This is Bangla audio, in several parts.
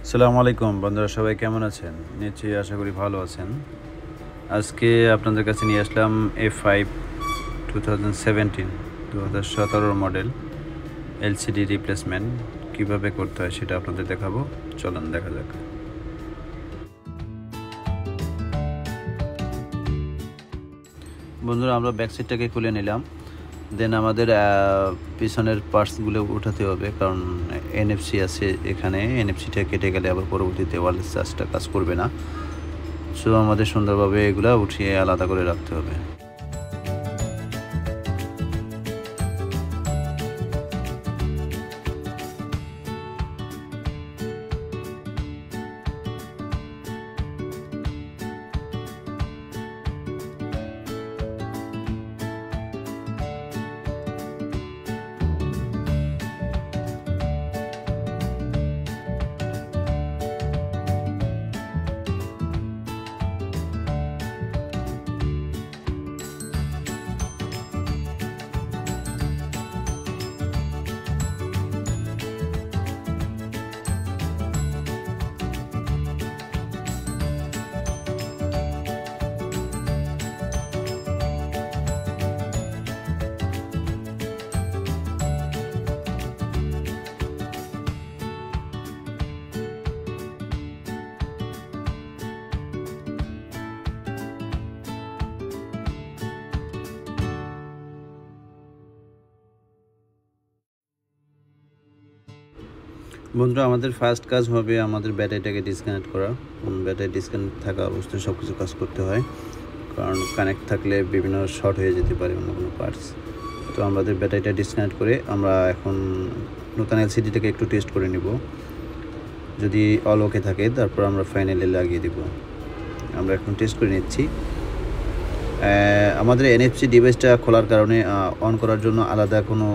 আসসালামু আলাইকুম বন্ধুরা, সবাই কেমন আছেন? নিশ্চয়ই আশা করি ভালো আছেন। আজকে আপনাদের কাছে নিয়ে আসলাম A5 2017 মডেল এলসিডি রিপ্লেসমেন্ট কীভাবে করতে হয় সেটা আপনাদের দেখাবো। চলুন দেখা যাক। বন্ধুরা, আমরা ব্যাক সাইডটাকে খুলে নিলাম। দেন আমাদের পিছনের পার্টসগুলো উঠাতে হবে, কারণ এনএফসি আছে এখানে। এনএফসিটা কেটে গেলে আবার পরবর্তীতে ওয়্যারলেস চার্জটা কাজ করবে না। সো আমাদের সুন্দরভাবে এগুলো উঠিয়ে আলাদা করে রাখতে হবে। বন্ধুরা, আমাদের ফার্স্ট কাজ হবে আমাদের ব্যাটারিটাকে ডিসকানেক্ট করা। ব্যাটারি ডিসকানেক্ট থাকা অবস্থায় সব কিছু কাজ করতে হয়, কারণ কানেক্ট থাকলে বিভিন্ন শর্ট হয়ে যেতে পারে অন্য কোনো পার্টস। তো আমাদের ব্যাটারিটা ডিসকানেক্ট করে আমরা এখন নতুন এলসিডিটাকে একটু টেস্ট করে নিব। যদি অল ওকে থাকে তারপর আমরা ফাইনালি লাগিয়ে দেব। আমরা এখন টেস্ট করে নিচ্ছি। আমাদের এনএফসি ডিভাইসটা খোলার কারণে অন করার জন্য আলাদা কোনো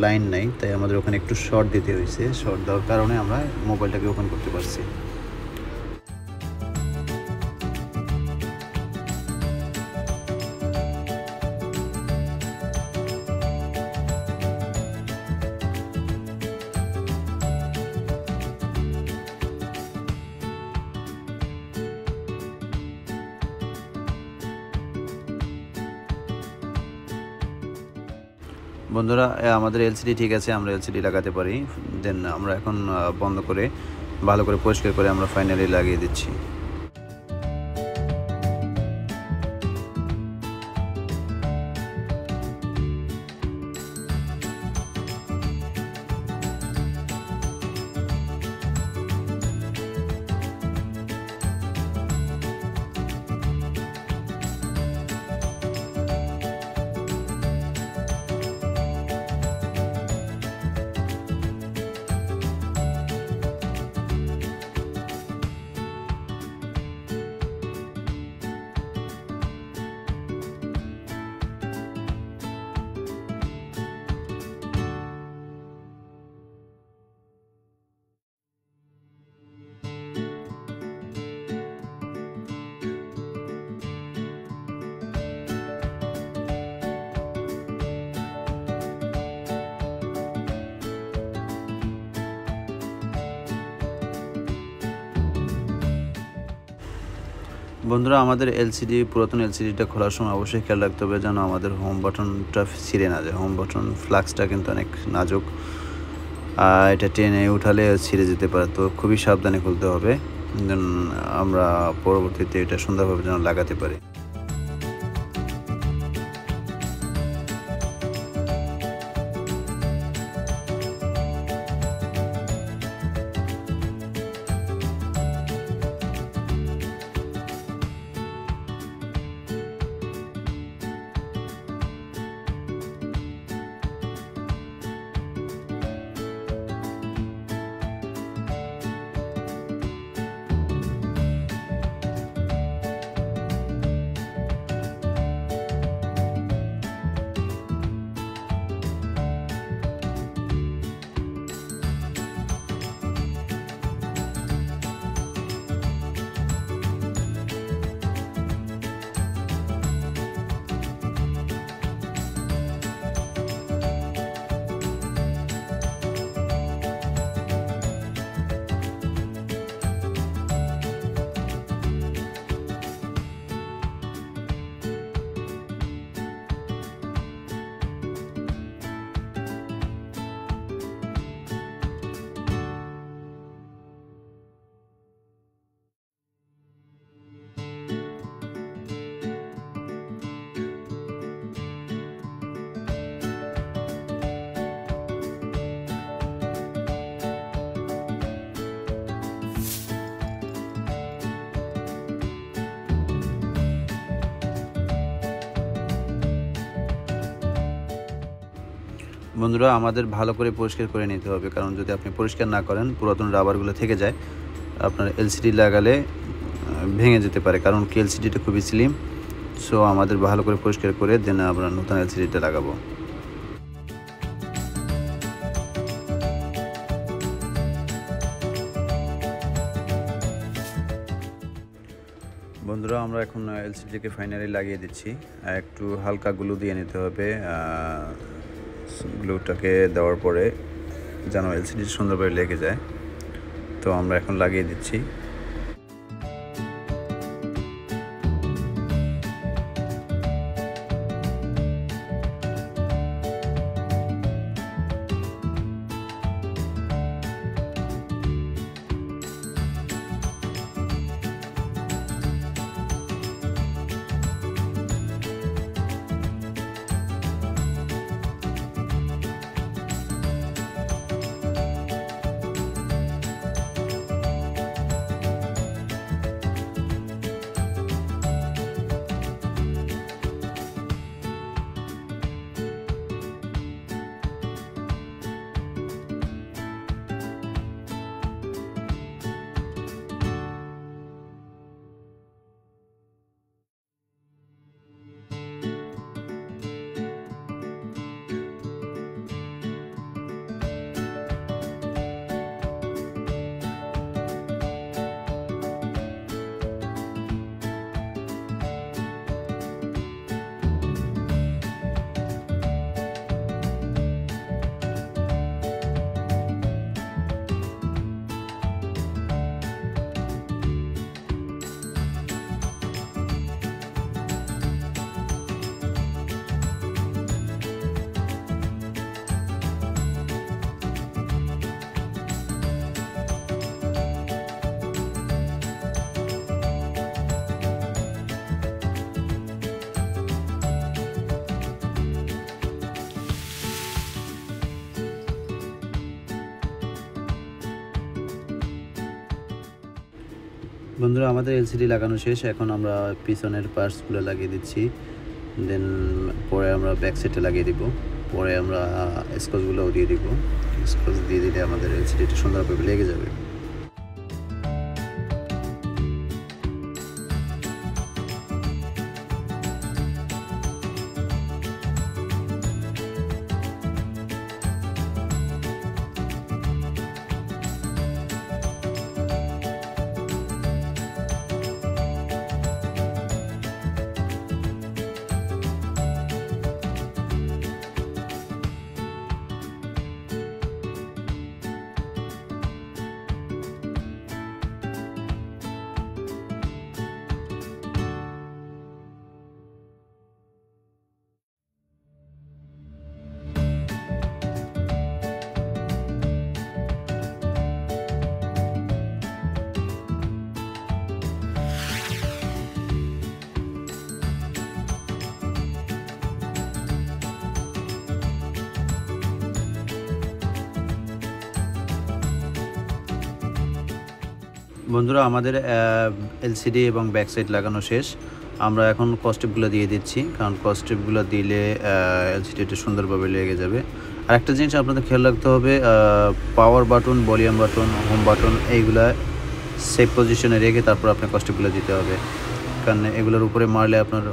লাইন নাই, তাই আমাদের ওখানে একটু শর্ট দিতে হয়েছে। শর্ট দেওয়ার কারণে আমরা মোবাইলটাকে ওপেন করতে পারছি। বন্ধুরা, আমাদের এলসিডি ঠিক আছে, আমরা এলসিডি লাগাতে পারি। দেন আমরা এখন বন্ধ করে ভালো করে পরিষ্কার করে আমরা ফাইনালি লাগিয়ে দিচ্ছি। বন্ধুরা, আমাদের পুরাতন এলসিডিটা খোলার সময় অবশ্যই খেয়াল রাখতে হবে যেন আমাদের হোম বাটনটা ছিঁড়ে না যায়। হোম বাটন ফ্লাক্সটা কিন্তু অনেক নাজুক, এটা টেনে উঠালে ছিঁড়ে যেতে পারে, তো খুবই সাবধানে খুলতে হবে। দেন আমরা পরবর্তীতে এটা সুন্দরভাবে যেন লাগাতে পারি। বন্ধুরা আমাদের ভালো করে পরিষ্কার করে নিতে হবে, কারণ যদি আপনি পরিষ্কার না করেন পুরাতন রাবারগুলো থেকে যায়, আপনার এলসিডি লাগালে ভেঙে যেতে পারে, কারণ কি এলসিডিটা খুবই স্লিম। সো আমাদের ভালো করে পরিষ্কার করে দেন আমরা নতুন এলসিডিটা লাগাবো। বন্ধুরা আমরা এখন এলসিডিকে ফাইনালি লাগিয়ে দিচ্ছি। একটু হালকা গ্লু দিয়ে নিতে হবে। গ্লুটাকে দেওয়ার পরে যেন এলসিডি সুন্দরভাবে লেগে যায়, তো আমরা এখন লাগিয়ে দিচ্ছি। বন্ধুরা আমাদের এলসিডি লাগানো শেষ, এখন আমরা পিছনের পার্টসগুলো লাগিয়ে দিচ্ছি। দেন পরে আমরা ব্যাক সাইডে লাগিয়ে দিব, পরে আমরা স্কচগুলোও দিয়ে দিব। স্কচ দিয়ে দিলে আমাদের এলসিডিটা সুন্দরভাবে লেগে যাবে। বন্ধুরা আমাদের এলসিডি এবং ব্যাক সাইড লাগানো শেষ। আমরা এখন কস্টেপগুলো দিয়ে দিচ্ছি, কারণ কস্টেপগুলো দিলে এলসিডিটা সুন্দরভাবে লেগে যাবে। আর একটা জিনিস আপনাদের খেয়াল রাখতে হবে, power button, volume button, home button এইগুলা সেফ পজিশনে রেখে তারপর আপনার কস্টেপগুলো দিতে হবে, কারণ এগুলোর উপরে মারলে আপনার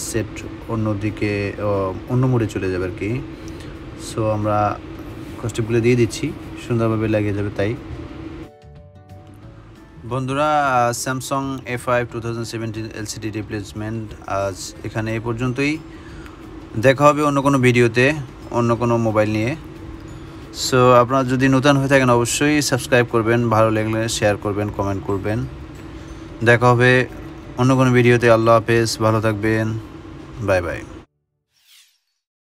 সেট অন্যদিকে অন্য মোডে চলে যাবে আর কি। সো আমরা কস্টেপগুলো দিয়ে দিচ্ছি, সুন্দরভাবে লাগিয়ে যাবে। তাই বন্ধুরা স্যামসাং A5 2017 এলসিডি রিপ্লেসমেন্ট আজ এখানে এই পর্যন্তই। দেখা হবে অন্য কোনো ভিডিওতে, অন্য কোনো মোবাইল নিয়ে। সো আপনারা যদি নতুন হয়ে থাকেন অবশ্যই সাবস্ক্রাইব করবেন, ভালো লাগলে শেয়ার করবেন, কমেন্ট করবেন। দেখা হবে অন্য কোনো ভিডিওতে। আল্লাহ হাফেজ, ভালো থাকবেন, বাই বাই।